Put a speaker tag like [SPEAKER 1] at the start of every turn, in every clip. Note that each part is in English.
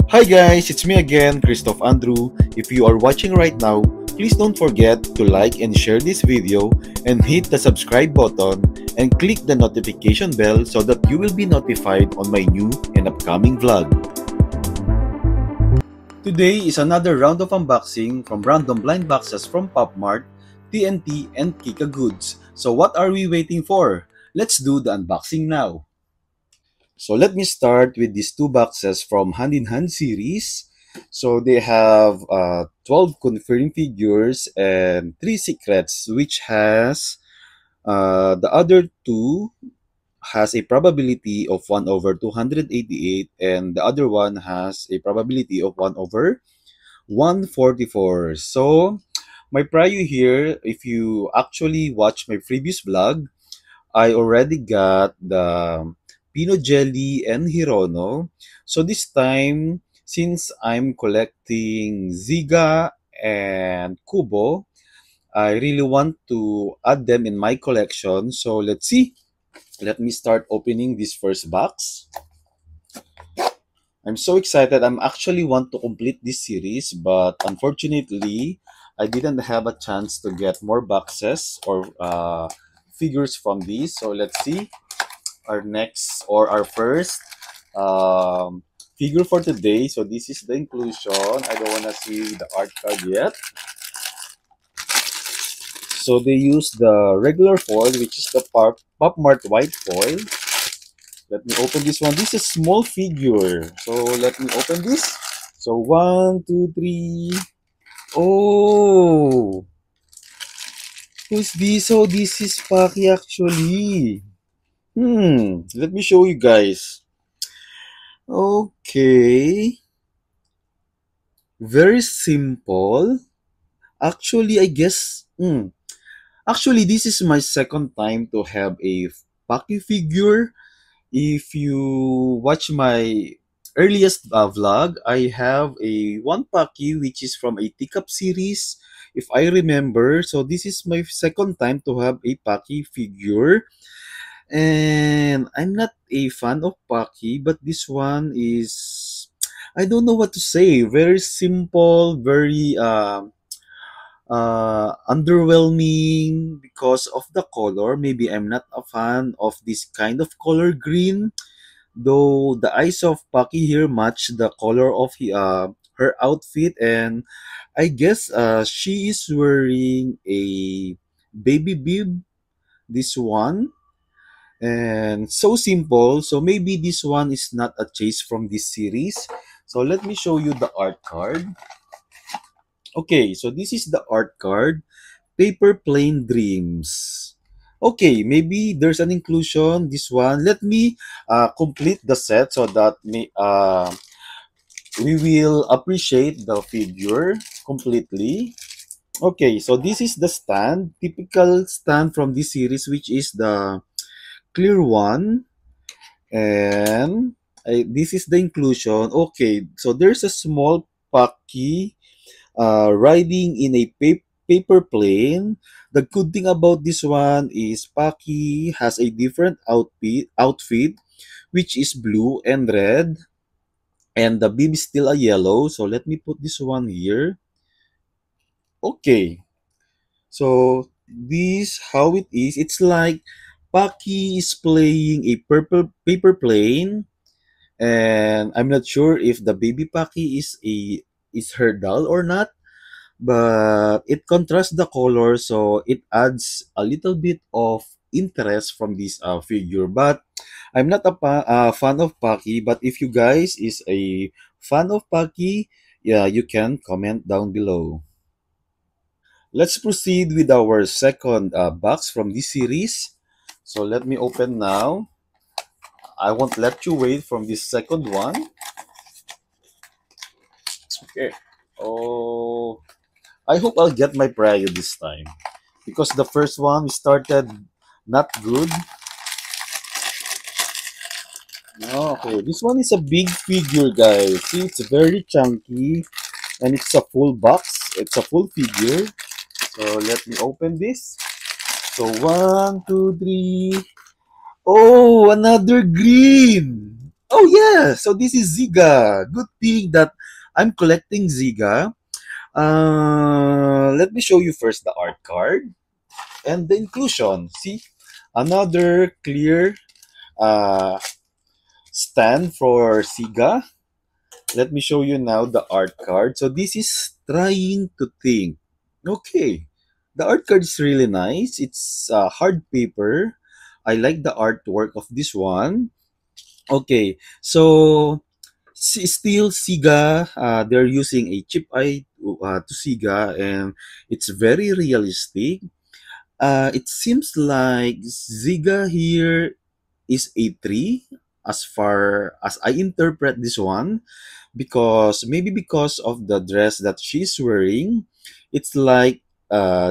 [SPEAKER 1] Hi guys, it's me again, Christoph Andrew. If you are watching right now, please don't forget to like and share this video and hit the subscribe button and click the notification bell so that you will be notified on my new and upcoming vlog. Today is another round of unboxing from random blind boxes from PopMart, TNT, and Kika Goods. So what are we waiting for? Let's do the unboxing now. So let me start with these two boxes from Hand in Hand series. So they have 12 confirmed figures and 3 secrets, which has the other two has a probability of 1 over 288 and the other one has a probability of 1 over 144. So my prior here, if you actually watch my previous vlog, I already got the Pino Jelly and Hirono. So this time, since I'm collecting Ziga and Kubo, I really want to add them in my collection. So let's see. Let me start opening this first box. I'm so excited. I'm actually want to complete this series, but unfortunately, I didn't have a chance to get more boxes or figures from these. So let's see our next or our first um, figure for today. So this is the inclusion. I don't want to see the art card yet. So they use the regular foil, which is the Pop Mart white foil. Let me open this one. This is a small figure. So let me open this. So one, two, three. Oh, who's this? Oh, this is Paki actually. Let me show you guys. Okay. Very simple. Actually, I guess, actually, this is my second time to have a Paki figure. If you watch my earliest vlog, I have a one Paki which is from a teacup series, if I remember. So this is my second time to have a Paki figure. And I'm not a fan of Paki, but this one is, I don't know what to say. Very simple, very underwhelming because of the color. Maybe I'm not a fan of this kind of color green, though the eyes of Paki here match the color of her outfit, and I guess she is wearing a baby bib, this one, and so simple. So maybe this one is not a chase from this series. So let me show you the art card. Okay, so this is the art card. Paper Plane Dreams. Okay, maybe there's an inclusion. This one. Let me complete the set so that we will appreciate the figure completely. Okay, so this is the stand. Typical stand from this series, which is the clear one. And this is the inclusion. Okay, so there's a small Paki riding in a paper plane. The good thing about this one is Paki has a different outfit which is blue and red, and the bib is still a yellow. So let me put this one here. Okay, so this how it is. It's like Paki is playing a purple paper plane, and I'm not sure if the baby Paki is her doll or not, but it contrasts the color, so it adds a little bit of interest from this figure. But I'm not a fan of Paki, but if you guys is a fan of Paki, yeah, you can comment down below. Let's proceed with our second box from this series. So let me open now. I won't let you wait from this second one. Okay. Oh, I hope I'll get my prior this time, because the first one we started not good. Okay, this one is a big figure, guys. See, it's very chunky and it's a full box. It's a full figure. So let me open this. So one, two, three. Oh, another green. Oh yeah, so this is Ziga. Good thing that I'm collecting Ziga. Let me show you first the art card and the inclusion. See, another clear uh, stand for Ziga. Let me show you now the art card. So this is trying to think. Okay, the art card is really nice. It's hard paper. I like the artwork of this one. Okay, so still Siga, they're using a chip eye to Siga, and it's very realistic. It seems like Ziga here is a tree as far as I interpret this one, because maybe because of the dress that she's wearing, it's like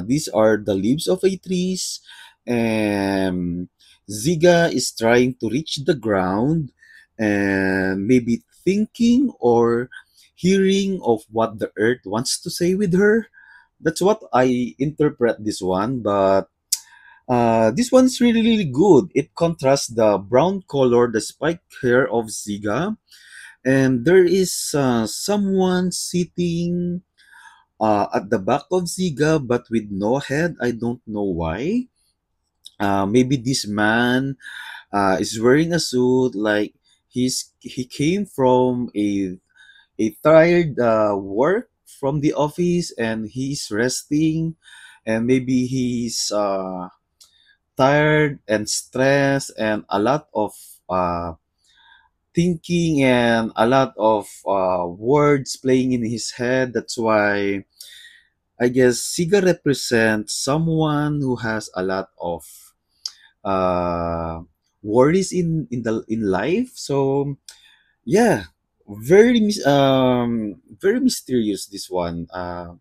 [SPEAKER 1] these are the leaves of a trees, and Ziga is trying to reach the ground and maybe thinking or hearing of what the earth wants to say with her. That's what I interpret this one, but this one's really, really good. It contrasts the brown color, the spiked hair of Ziga, and there is someone sitting at the back of Ziga but with no head. I don't know why. Maybe this man is wearing a suit, like he came from a tired work from the office and he's resting, and maybe he's tired and stressed and a lot of uh, thinking and a lot of words playing in his head. That's why I guess Siga represents someone who has a lot of uh, worries in life. So yeah, very mysterious this one. A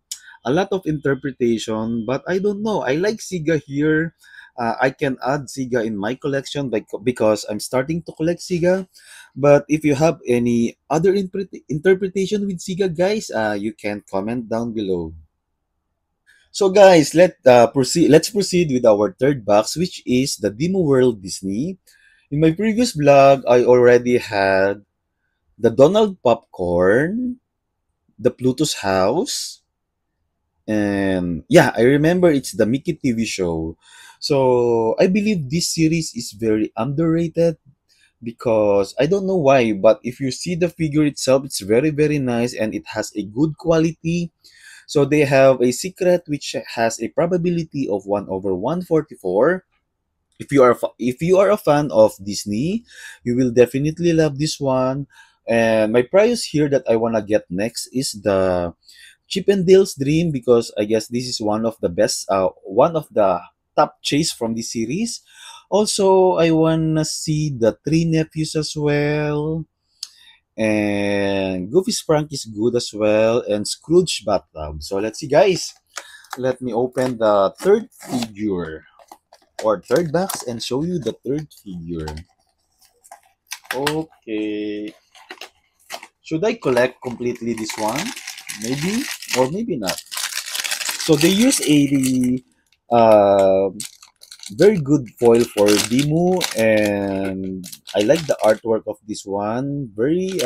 [SPEAKER 1] lot of interpretation, but I don't know. I like Siga here. I can add Siga in my collection because I'm starting to collect Siga. But if you have any other interpretation with Siga, guys, you can comment down below. So guys, proceed. Let's proceed with our third box, which is the Demo World Disney. In my previous vlog, I already had the Donald Popcorn, the Pluto's House, and yeah, I remember it's the Mickey TV show. So I believe this series is very underrated because I don't know why, but if you see the figure itself, it's very, very nice and it has a good quality. So they have a secret which has a probability of 1 over 144. If you are a fan of Disney, you will definitely love this one. And my prize here that I wanna get next is the Chip and Dale's Dream, because I guess this is one of the best, one of the top chase from the series. Also, I wanna see the Three Nephews as well, and Goofy Sprunk is good as well, and Scrooge Bathtub. So let's see, guys. Let me open the third figure or third box and show you the third figure. Okay. Should I collect completely this one? Maybe or maybe not. So they use a uh, very good foil for Dimu, and I like the artwork of this one. Very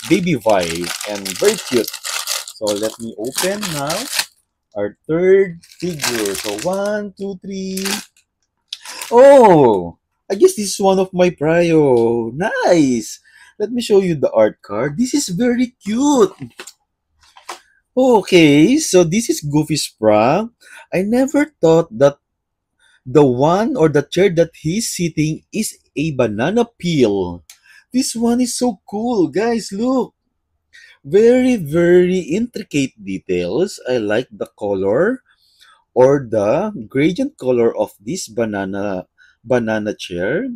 [SPEAKER 1] baby vibe and very cute. So let me open now our third figure. So one, two, three. Oh, I guess this is one of my prio. Nice. Let me show you the art card. This is very cute. Okay, so this is Goofy Sprung. I never thought that the one or the chair that he's sitting is a banana peel. This one is so cool, guys. Look, very, very intricate details. I like the color or the gradient color of this banana chair.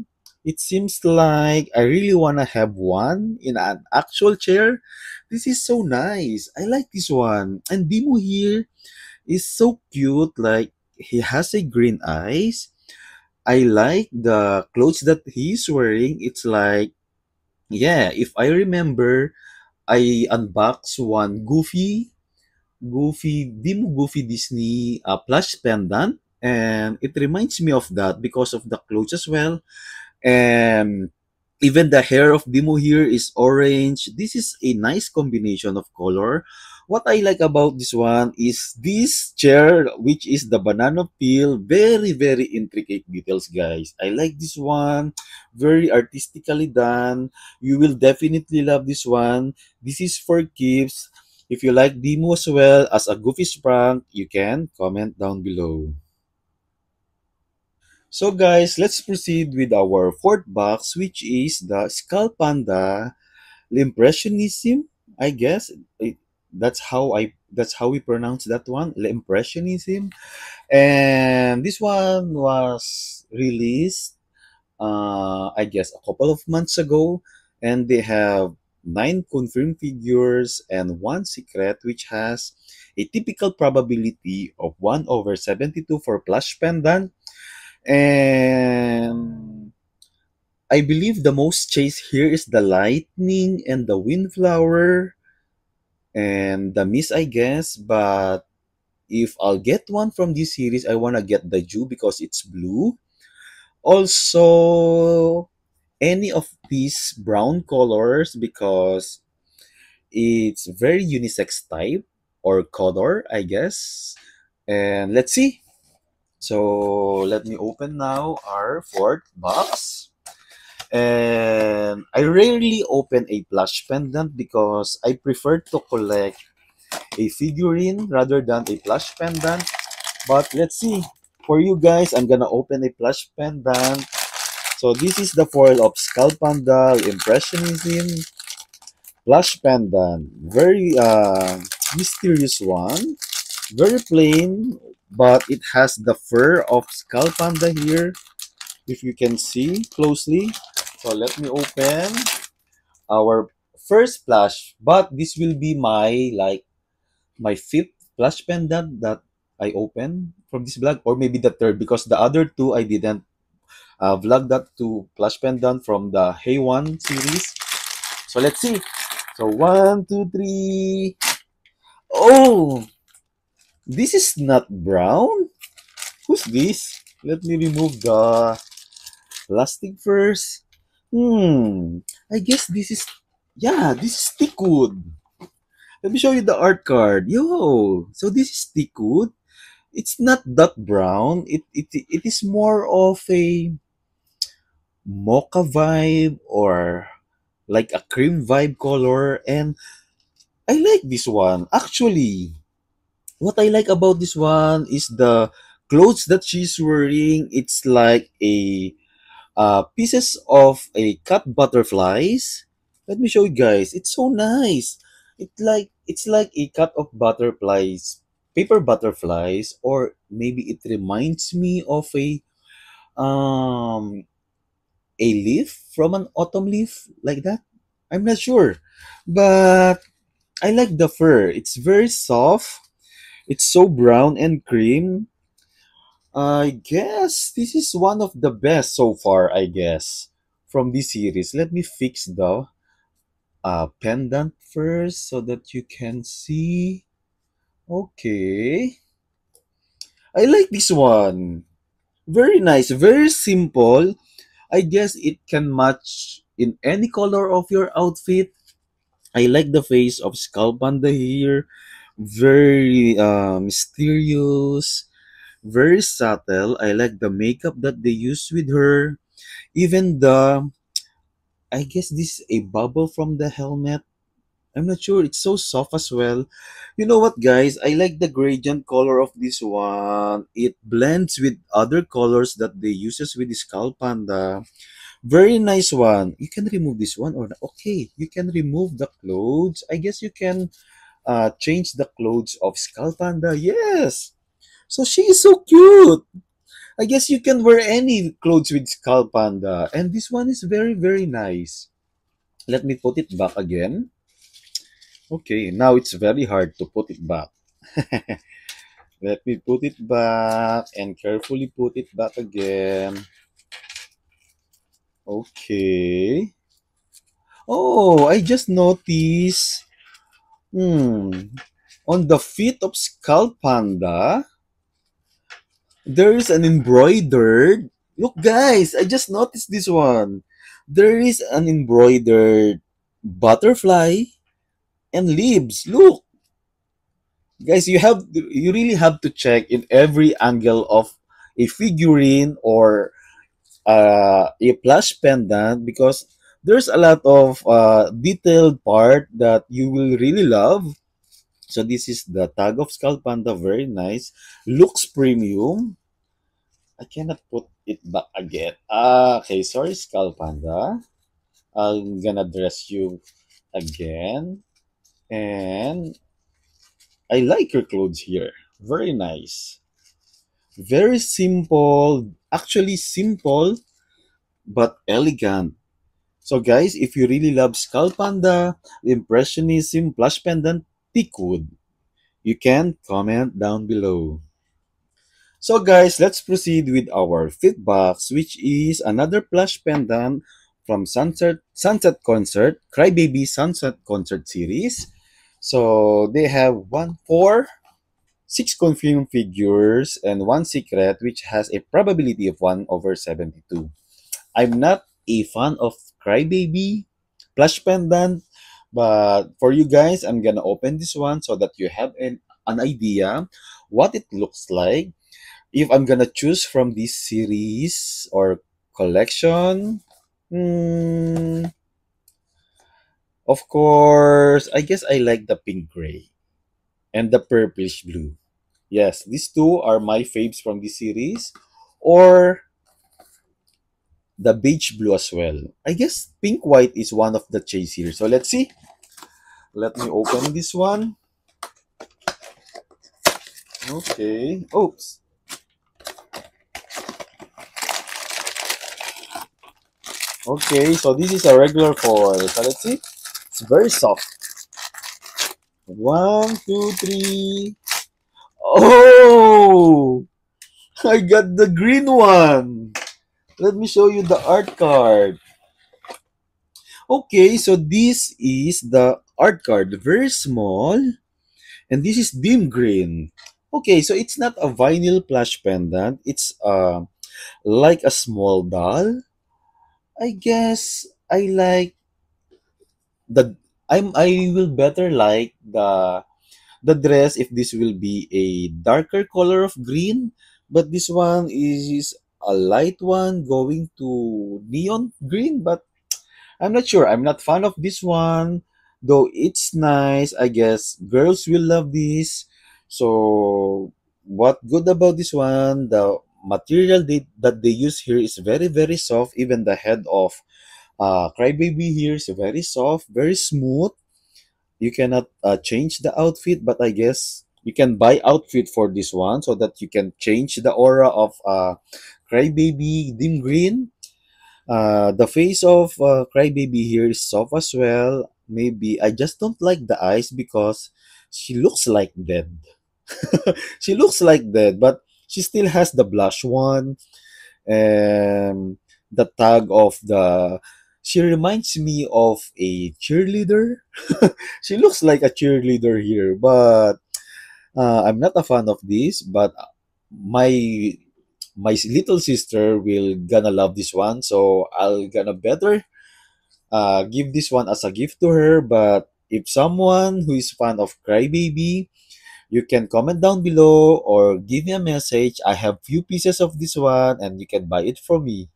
[SPEAKER 1] It seems like I really want to have one in an actual chair. This is so nice. I like this one. And Dimo here is so cute. Like he has a green eyes. I like the clothes that he's wearing. It's like, yeah, if I remember, I unboxed one Goofy Disney plush pendant, and it reminds me of that because of the clothes as well. And Even the hair of Dimo here is orange. This is a nice combination of color. What I like about this one is this chair, which is the banana peel. Very, very intricate details, guys. I like this one. Very artistically done. You will definitely love this one. This is for keeps. If you like Dimo as well as a goofy prank, you can comment down below. So guys, let's proceed with our fourth box, which is the Skull Panda L'Impressionism. I guess that's how we pronounce that one, L'Impressionism. And this one was released, I guess, a couple of months ago, and they have 9 confirmed figures and one secret, which has a typical probability of 1/72 for plush pendant. And I believe the most chase here is the lightning and the windflower and the mist, I guess. But if I'll get one from this series, I want to get the Jew because it's blue. Also, any of these brown colors because it's very unisex type or color, I guess. And let's see. So let me open now our fourth box. And I rarely open a plush pendant because I prefer to collect a figurine rather than a plush pendant. But let's see. For you guys, I'm gonna open a plush pendant. So this is the foil of Skull Panda Impressionism plush pendant. Very mysterious one. Very plain, but it has the fur of Skull Panda here. If you can see closely. So let me open our first plush, but this will be my fifth plush pendant that I open from this vlog, or maybe the third because the other two I didn't vlog that to plush pendant from the Hey One series. So let's see. So one, two, three. Oh, this is not brown. Who's this? Let me remove the plastic first. I guess this is, yeah, this is Stickwood. Let me show you the art card. Yo, so this is Stickwood. It's not that brown. It is more of a mocha vibe or like a cream vibe color. And I like this one. Actually, what I like about this one is the clothes that she's wearing. It's like a pieces of a cut butterflies. Let me show you guys. It's so nice. It's like a cut of butterflies, paper butterflies, or maybe it reminds me of um a leaf from an autumn leaf like that. I'm not sure, but I like the fur. It's very soft. It's so brown and cream. I guess this is one of the best so far, I guess, from this series. Let me fix the pendant first so that you can see. Okay. I like this one. Very nice, very simple. I guess it can match in any color of your outfit. I like the face of Skull Panda here. Very mysterious, very subtle. I like the makeup that they use with her. Even I guess this is a bubble from the helmet. I'm not sure. It's so soft as well. You know what, guys? I like the gradient color of this one. It blends with other colors that they uses with the Skull Panda. Very nice one. You can remove this one or not. Okay, you can remove the clothes. I guess you can change the clothes of Skull Panda. Yes. So she is so cute. I guess you can wear any clothes with Skull Panda. And this one is very, very nice. Let me put it back again. Okay, now it's very hard to put it back. Let me put it back and carefully put it back again. Okay. Oh, I just noticed. On the feet of Skull Panda, there is an embroidered. Look, guys, I just noticed this one. There is an embroidered butterfly and leaves. Look, guys, you really have to check in every angle of a figurine or a plush pendant because there's a lot of detailed part that you will really love. So this is the tag of Skull Panda, very nice. Looks premium. I cannot put it back again. Okay, sorry, Skull Panda. I'm gonna dress you again. And I like your clothes here. Very nice. Very simple. Actually simple, but elegant. So guys, if you really love Skull Panda, Impressionism, Plush Pendant, Teakwood, you can comment down below. So guys, let's proceed with our fifth box, which is another plush pendant from Sunset Concert, Crybaby Sunset Concert series. So they have one, four, six confirmed figures and one secret, which has a probability of 1/72. I'm not a fan of Crybaby plush pendant, but for you guys, I'm gonna open this one so that you have an idea what it looks like. If I'm gonna choose from this series or collection, hmm, of course, I guess I like the pink gray and the purplish blue. Yes, these two are my faves from this series, or the beige blue as well. I guess pink white is one of the chase here. So let's see. Let me open this one. Okay. Oops. Okay, so this is a regular foil. So let's see. It's very soft. One, two, three. Oh! I got the green one. Let me show you the art card. Okay, so this is the art card. Very small. And this is dim green. Okay, so it's not a vinyl plush pendant. It's like a small doll. I guess I like the I will better like the dress if this will be a darker color of green, but this one is a light one going to neon green, but I'm not sure. I'm not fan of this one, though it's nice. I guess girls will love this. So what good about this one? The material that they use here is very very soft. Even the head of Crybaby here is very soft, very smooth. You cannot change the outfit, but I guess you can buy outfit for this one so that you can change the aura of Crybaby dim green. The face of Crybaby here is soft as well. Maybe I just don't like the eyes because she looks like dead. She looks like dead, but she still has the blush one and the tag of the. She reminds me of a cheerleader. She looks like a cheerleader here, but I'm not a fan of this. But my my little sister will gonna love this one, so I'll gonna better give this one as a gift to her. But if someone who is fan of Crybaby, you can comment down below or give me a message. I have few pieces of this one and you can buy it from me.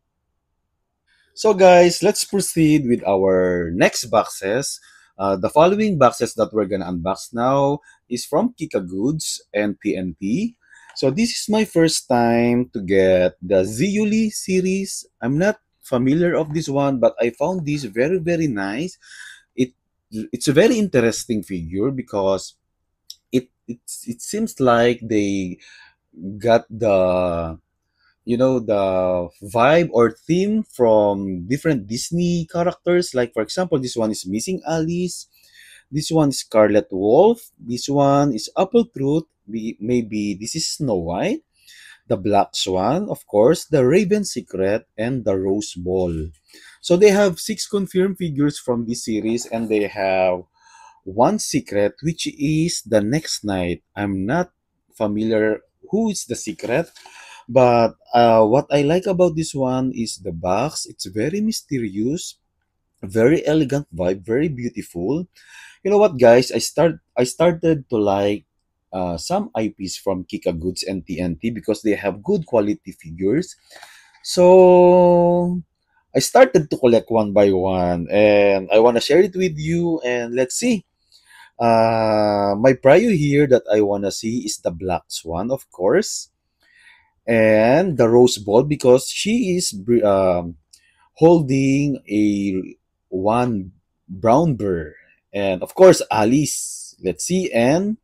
[SPEAKER 1] So guys, let's proceed with our next boxes. The following boxes that we're gonna unbox now is from Kika Goods and TNT. So this is my first time to get the Ziuli series. I'm not familiar of this one, but I found this very very nice. It it's a very interesting figure because it seems like they got the vibe or theme from different Disney characters. Like for example, this one is Missing Alice, this one is Scarlet Wolf, this one is Apple Truth, maybe this is Snow White, the Black Swan, of course, the Raven Secret, and the Rose Ball. So they have six confirmed figures from this series, and they have one secret, which is the next night. I'm not familiar who is the secret, But what I like about this one is the box. It's very mysterious, very elegant vibe, very beautiful. You know what, guys? I started to like some IPs from Kika Goods and TNT because they have good quality figures. So I started to collect one by one, and I want to share it with you. And let's see. My prio here that I want to see is the Black Swan, of course, and the Rose Ball because she is holding a one brown bear, and of course Alice. Let's see, and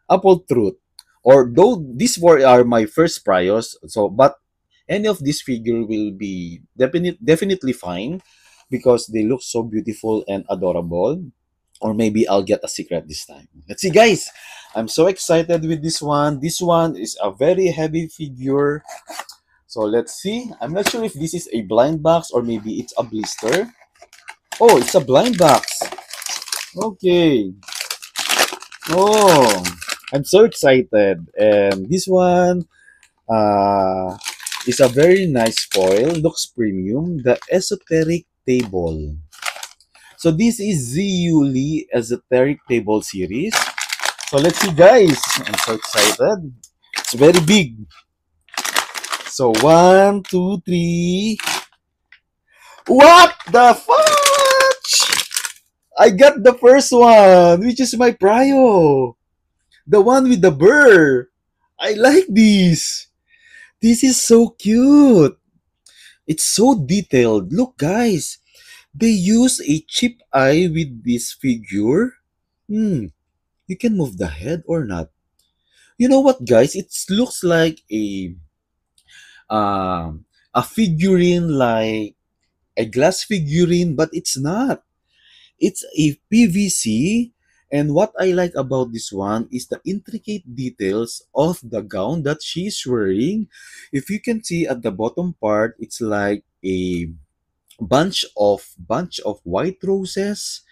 [SPEAKER 1] Apple Truth. Or though these four are my first priors, so but any of this figure will be definitely fine because they look so beautiful and adorable. Or maybe I'll get a secret this time. Let's see, guys. I'm so excited with this one. This one is a very heavy figure. So let's see. I'm not sure if this is a blind box or maybe it's a blister. Oh, it's a blind box. Okay. Oh, I'm so excited. And this one uh, is a very nice foil. Looks premium. The Esoteric Table. So this is ZU Lee Esoteric Table series. So let's see, guys. I'm so excited. It's very big. So one, two, three. What the fudge? I got the first one, which is my prio. The one with the burr. I like this. This is so cute. It's so detailed. Look, guys. They use a chip eye with this figure. Hmm. You can move the head or not. You know what, guys? It looks like a figurine, like a glass figurine, but it's not. It's a PVC. And what I like about this one is the intricate details of the gown that she's wearing. If you can see at the bottom part, it's like a bunch of white roses,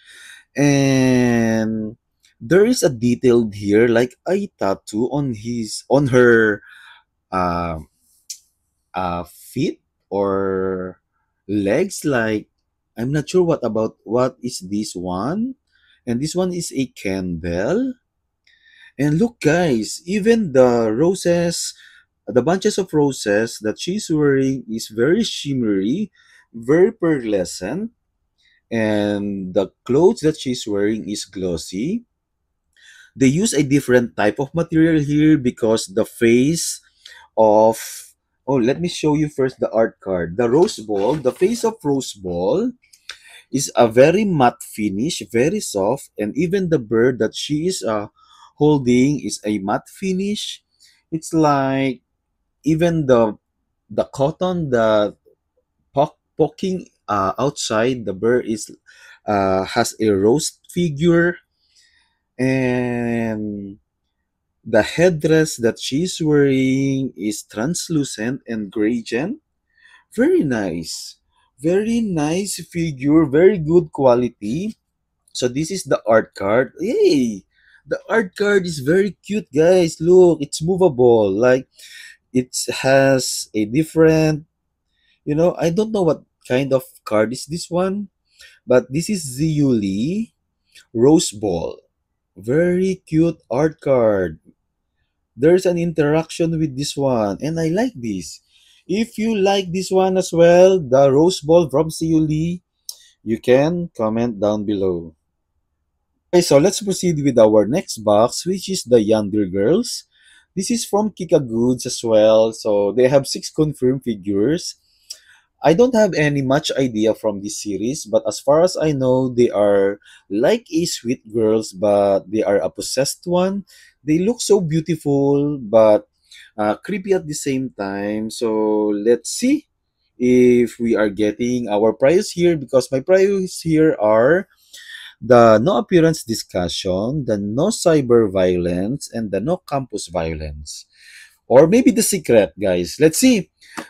[SPEAKER 1] and there is a detail here like a tattoo on her uh, feet or legs, like I'm not sure what is this one. And this one is a candle. And look, guys, even the bunches of roses that she's wearing is very shimmery, very pearlescent, and the clothes that she's wearing is glossy. They use a different type of material here because the face of oh, let me show you first the art card. The Rose Ball, the face of Rose Ball is a very matte finish, very soft, and even the bird that she is holding is a matte finish. It's like even the cotton, the poking outside the bird is has a rose figure, and the headdress that she's wearing is translucent and gradient. Very nice. Very nice figure, very good quality. So this is the art card. Hey, the art card is very cute, guys. Look, it's movable. Like it has a different, I don't know what kind of card is this one, but this is Ziuli Rose Ball. Very cute art card. There's an interaction with this one, and I like this. If you like this one as well, the Rose Ball from Ziuli, you can comment down below. Okay, so let's proceed with our next box, which is the Yonder Girls. This is from Kika Goods as well. So they have 6 confirmed figures. I don't have any much idea from this series, but as far as I know, they are like a sweet girls, but they are a possessed one. They look so beautiful, but creepy at the same time. So let's see if we are getting our prize here, because my prizes here are the no appearance discussion, the no cyber violence, and the no campus violence. Or maybe the secret, guys. Let's see.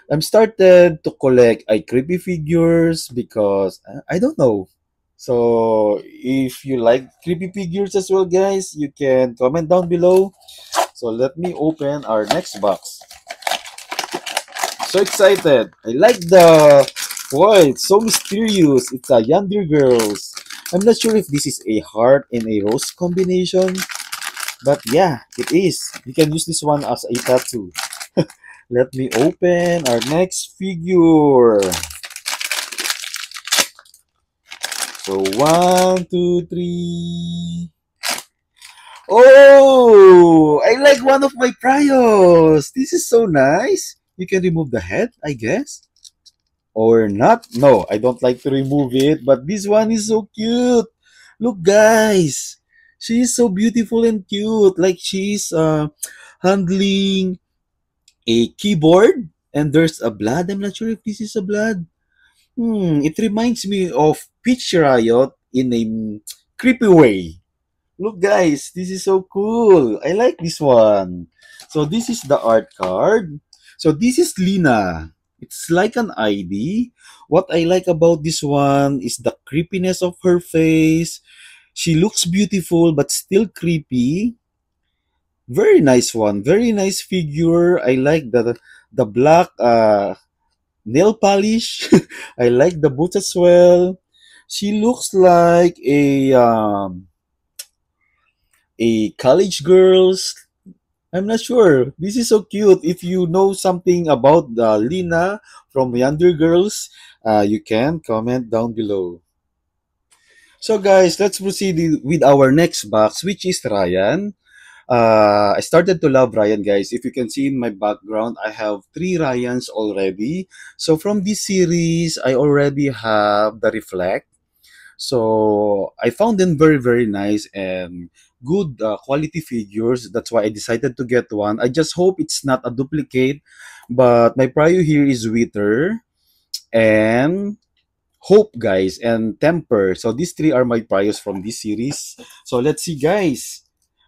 [SPEAKER 1] I'm started to collect creepy figures because I don't know. So if you like creepy figures as well, guys, you can comment down below. So let me open our next box. So excited. I like the foil. It's so mysterious. It's a Yandere Girls. I'm not sure if this is a heart and a rose combination, but yeah, it is. You can use this one as a tattoo. Let me open our next figure. So one, two, three. Oh, I like one of my priors. This is so nice. You can remove the head, I guess. Or not. No, I don't like to remove it, but this one is so cute. Look, guys. She is so beautiful and cute. Like she's handling a keyboard and there's a blood. I'm not sure if this is a blood. It reminds me of Peach Riot in a creepy way. Look, guys, this is so cool. I like this one. So this is the art card. So this is Lina. It's like an ID. What I like about this one is the creepiness of her face. She looks beautiful but still creepy. Very nice one. Very nice figure. I like the black nail polish. I like the boots as well. She looks like a college girls. I'm not sure. This is so cute. If you know something about the Lina from Yandere Girls, you can comment down below. So guys, let's proceed with our next box, which is Ryan. I started to love Ryan, guys. If you can see in my background, I have three Ryans already. So from this series, I already have the Reflect. So I found them very, very nice and good quality figures. That's why I decided to get one. I just hope it's not a duplicate. But my prio here is Wither and Hope, guys, and Temper. So these three are my priors from this series. So let's see, guys.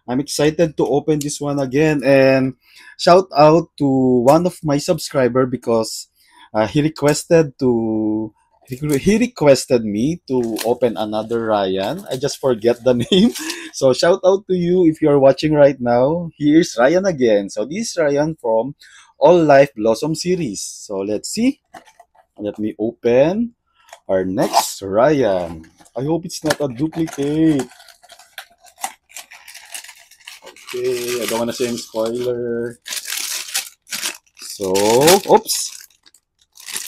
[SPEAKER 1] I'm excited to open this one again. And shout out to one of my subscriber because he requested me to open another Ryan. I just forget the name. So shout out to you if you're watching right now. Here's Ryan again. So this is Ryan from All Life Blossom series. So let's see. Let me open our next Ryan. I hope it's not a duplicate. Okay, I don't want to say any spoiler. So, oops.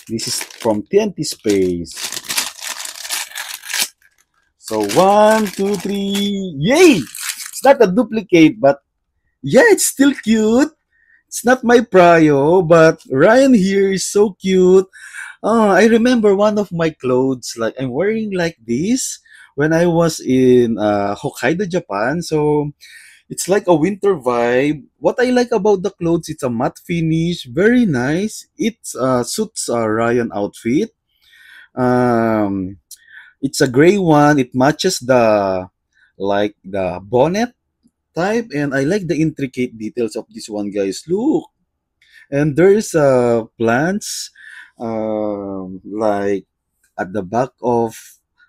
[SPEAKER 1] This is from TNT Space. So, one, two, three. Yay! It's not a duplicate, but yeah, it's still cute. It's not my prio, but Ryan here is so cute. I remember one of my clothes, like I'm wearing like this when I was in Hokkaido, Japan. So it's like a winter vibe. What I like about the clothes, it's a matte finish, very nice. It suits Ryan outfit. Um, it's a gray one. It matches the bonnet type, and I like the intricate details of this one, guys. Look, and there's plants like at the back of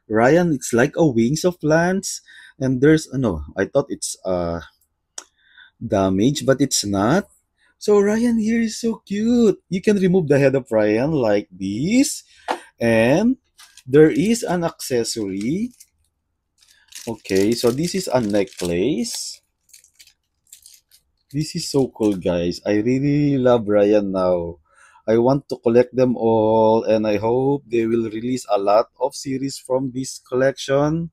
[SPEAKER 1] Ryan. It's like a wings of plants, and there's no. I thought it's damage, but it's not. So Ryan here is so cute. You can remove the head of Ryan like this, and there is an accessory. Okay, so this is a necklace. This is so cool, guys. I really love Ryan now. I want to collect them all, and I hope they will release a lot of series from this collection.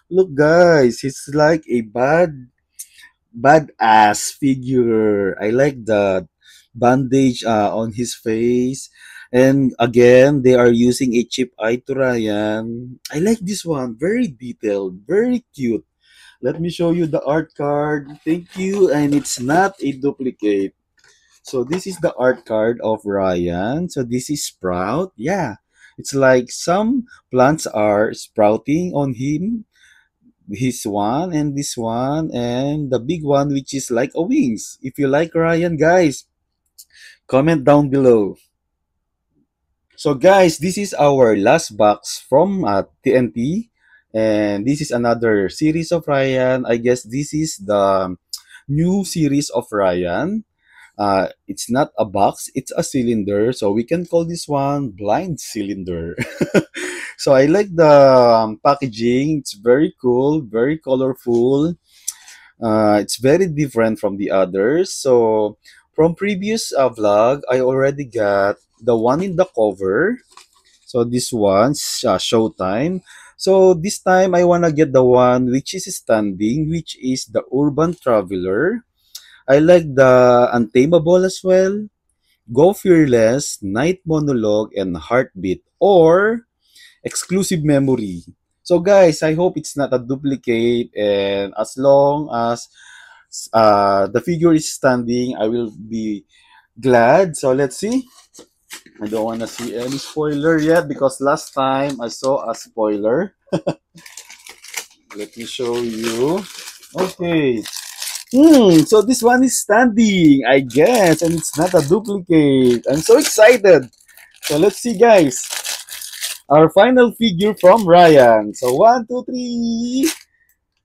[SPEAKER 1] Look, guys, it's like a badass figure. I like the bandage on his face. And again, they are using a chip eye to Ryan. I like this one. Very detailed, very cute. Let me show you the art card. Thank you. And it's not a duplicate. So this is the art card of Ryan. So this is Sprout. Yeah. It's like some plants are sprouting on him. His one and this one and the big one which is like a wings. If you like Ryan, guys, comment down below. So guys, this is our last box from TNT, and this is another series of Ryan. I guess this is the new series of Ryan. It's not a box, it's a cylinder. So we can call this one blind cylinder. So I like the packaging. It's very cool, very colorful. It's very different from the others. So from previous vlog, I already got the one in the cover. So this one's Showtime. So this time I wanna get the one which is standing, which is the Urban Traveler. I like the Untamable as well. Go Fearless, Night Monologue, and Heartbeat, or Exclusive Memory. So guys, I hope it's not a duplicate, and as long as the figure is standing, I will be glad. So let's see. I don't want to see any spoiler yet because last time I saw a spoiler. Let me show you. Okay. So this one is standing, I guess, and it's not a duplicate. I'm so excited. So let's see, guys. Our final figure from Ryan. So one, two, three.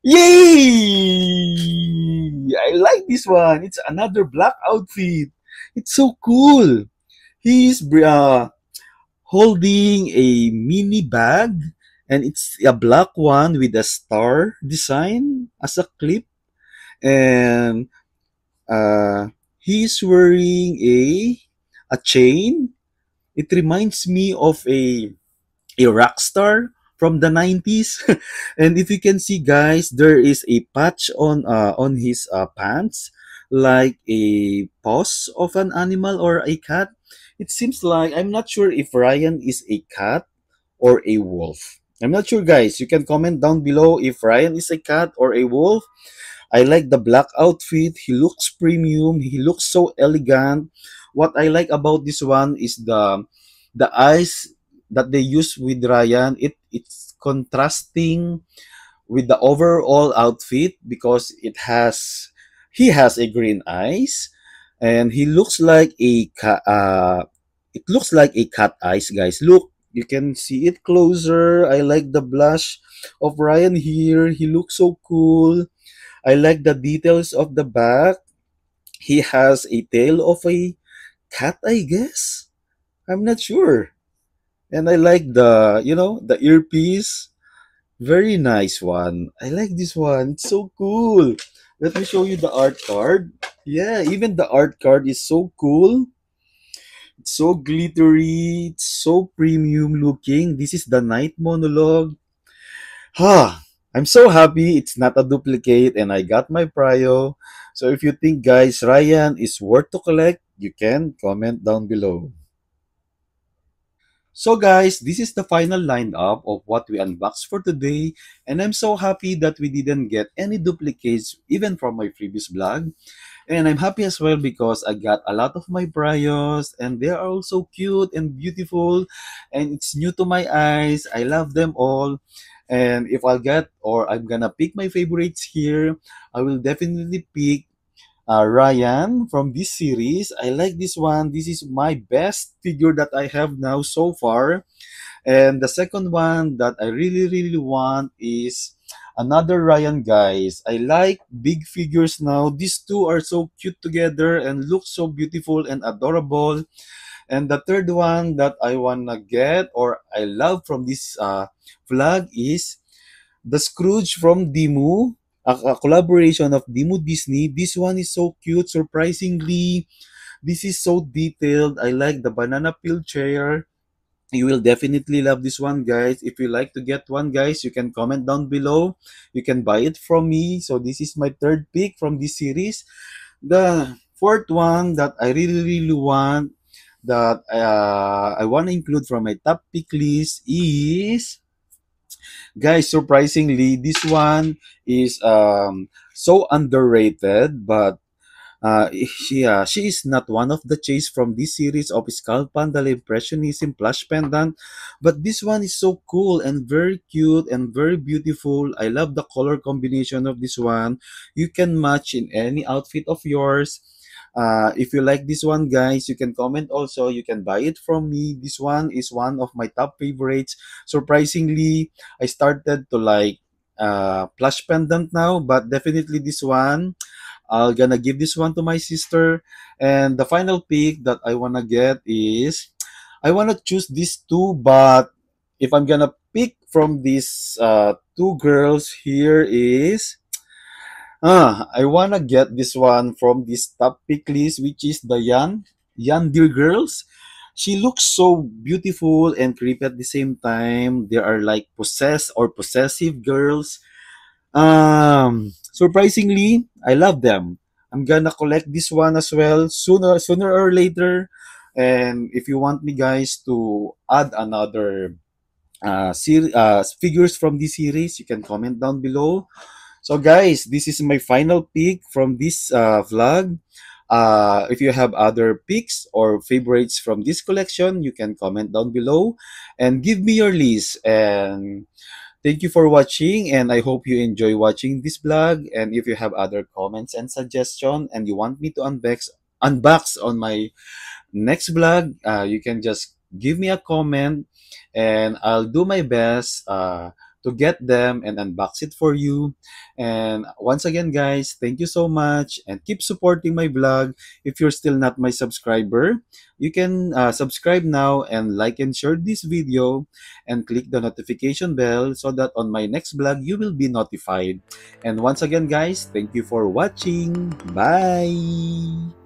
[SPEAKER 1] Yay! I like this one. It's another black outfit. It's so cool. He's holding a mini bag, and it's a black one with a star design as a clip, and he's wearing a chain. It reminds me of a rock star from the 90s. And if you can see, guys, there is a patch on his pants, like a paws of an animal or a cat. It seems like, I'm not sure if Ryan is a cat or a wolf. I'm not sure, guys. You can comment down below if Ryan is a cat or a wolf. I like the black outfit. He looks premium. He looks so elegant. What I like about this one is the eyes that they use with Ryan. It's contrasting with the overall outfit because he has a green eyes, and he looks like it looks like a cat eyes, guys. Look, you can see it closer. I like the blush of Ryan here. He looks so cool. I like the details of the back. He has a tail of a cat, I guess. I'm not sure. And I like the earpiece. Very nice one. I like this one. It's so cool. Let me show you the art card. Yeah, even the art card is so cool. It's so glittery. It's so premium looking. This is the night monologue. Ha! I'm so happy it's not a duplicate and I got my prio. So if you think, guys, Ryan is worth to collect, you can comment down below. So guys, this is the final lineup of what we unboxed for today, and I'm so happy that we didn't get any duplicates even from my previous vlog. And I'm happy as well because I got a lot of my Bryos, and they are all so cute and beautiful, and it's new to my eyes. I love them all. And if I'll get, or I'm gonna pick my favorites here, I will definitely pick Ryan from this series. I like this one. This is my best figure that I have now so far. And the second one that I really, really want is another Ryan, guys. I like big figures now. These two are so cute together and look so beautiful and adorable. And the third one that I wanna get or I love from this vlog is the Scrooge from Dimu, a collaboration of Dimu Disney. This one is so cute. Surprisingly, this is so detailed. I like the banana peel chair. You will definitely love this one, guys. If you like to get one, guys, you can comment down below. You can buy it from me. So this is my third pick from this series. The fourth one that I really, really want, that I want to include from my top pick list is, guys, surprisingly, this one is so underrated, but she is not one of the chase from this series of Skull Panda Impressionism plush pendant, but this one is so cool and very cute and very beautiful. I love the color combination of this one. You can match in any outfit of yours. If you like this one, guys, you can comment also. You can buy it from me. This one is one of my top favorites. Surprisingly, I started to like plush pendant now, but definitely this one I'll gonna give this one to my sister. And the final pick that I wanna get is I wanna choose these two, but if I'm gonna pick from these two girls here is I wanna get this one from this top pick list, which is the Yan Dear Girls. She looks so beautiful and creepy at the same time. They are like possessed or possessive girls. Surprisingly, I love them. I'm gonna collect this one as well sooner or later. And if you want me guys to add another figures from this series, you can comment down below. So guys, this is my final pick from this vlog. If you have other picks or favorites from this collection, you can comment down below and give me your list. And thank you for watching, and I hope you enjoy watching this vlog. And if you have other comments and suggestion and you want me to unbox on my next vlog, you can just give me a comment and I'll do my best to get them and unbox it for you. And once again, guys, thank you so much and keep supporting my vlog. If you're still not my subscriber, you can subscribe now and like and share this video and click the notification bell so that on my next vlog, you will be notified. And once again, guys, thank you for watching. Bye!